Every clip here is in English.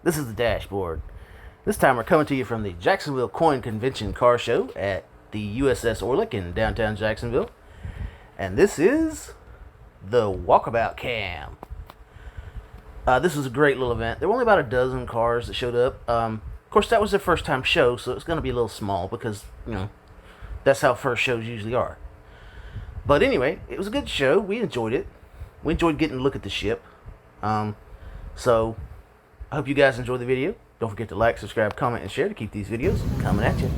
This is the dashboard. This time we're coming to you from the Jacksonville Coin Convention Car Show at the USS Orleck in downtown Jacksonville. And this is the Walkabout Cam. This was a great little event. There were only about a dozen cars that showed up. Of course, that was their first time show, so it's going to be a little small because, you know, that's how first shows usually are. But anyway, it was a good show. We enjoyed it. We enjoyed getting to look at the ship. So, I hope you guys enjoy the video. Don't forget to like, subscribe, comment, and share to keep these videos coming at you.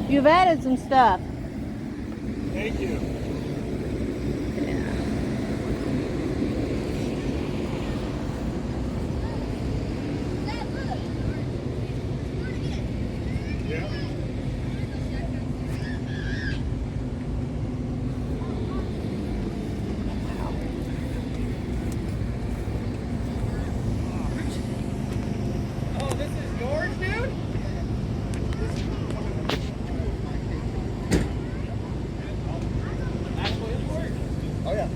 You've added some stuff. Thank you. Yeah. Oh, this is yours, dude? Oh yeah.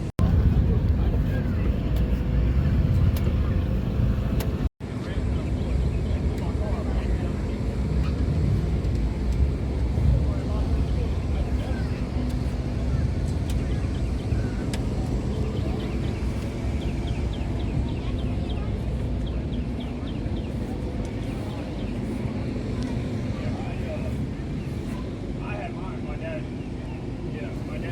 I had mine. My dad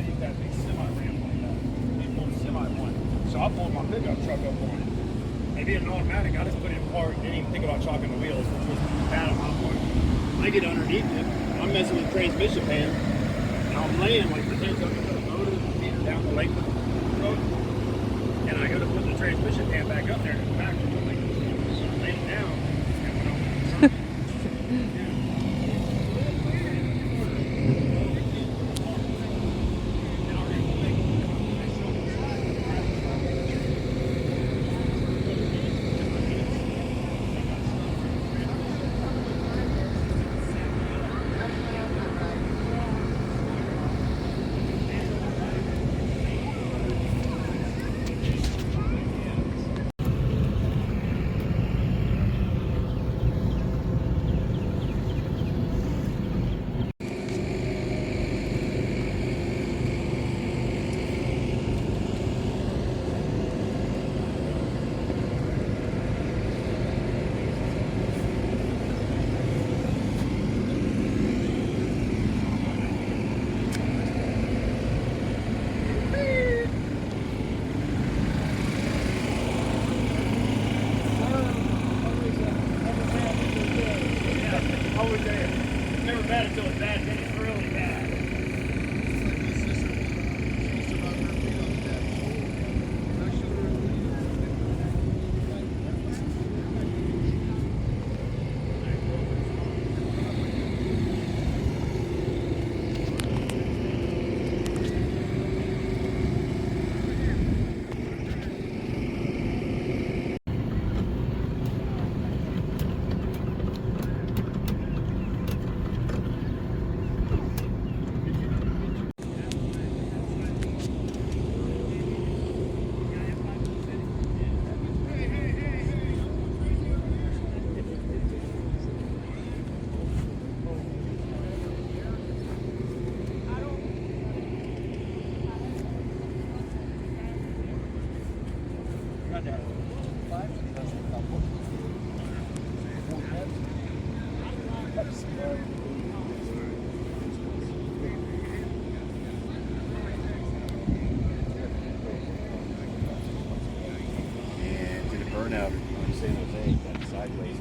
used that big semi-ram like that. He pulled a semi one. So I pulled my pickup truck up on it. Maybe an automatic, I just put it in park, didn't even think about chalking the wheels, which was bad on my part. I get underneath it, I'm messing with the transmission pan, and I'm laying like pretend I'm going to put a motor feeder down the lake road, and I go to put the transmission pan back up there, and it's back, and I'm like, laying down, and when I'm have San Jose that sideways.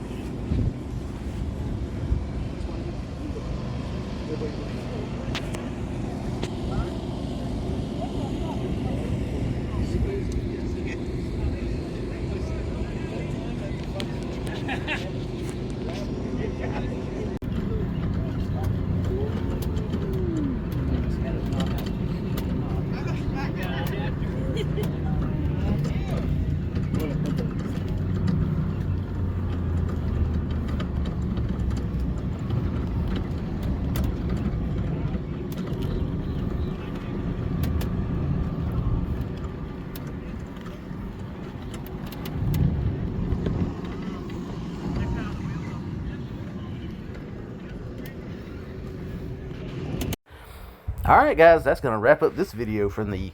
Alright guys, that's going to wrap up this video from the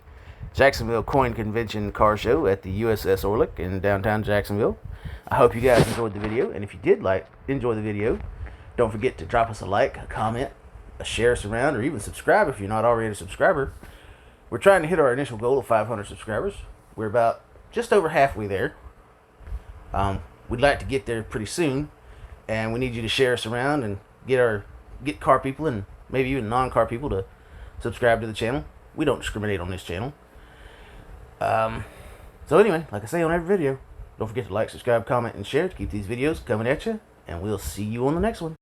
Jacksonville Coin Convention car show at the USS Orleck in downtown Jacksonville. I hope you guys enjoyed the video, and if you did enjoy the video, don't forget to drop us a like, a comment, a share us around, or even subscribe if you're not already a subscriber. We're trying to hit our initial goal of 500 subscribers. We're about just over halfway there. We'd like to get there pretty soon, and we need you to share us around and get car people and maybe even non-car people to subscribe to the channel. We don't discriminate on this channel. So anyway, like I say on every video, don't forget to like, subscribe, comment, and share to keep these videos coming at you, and we'll see you on the next one.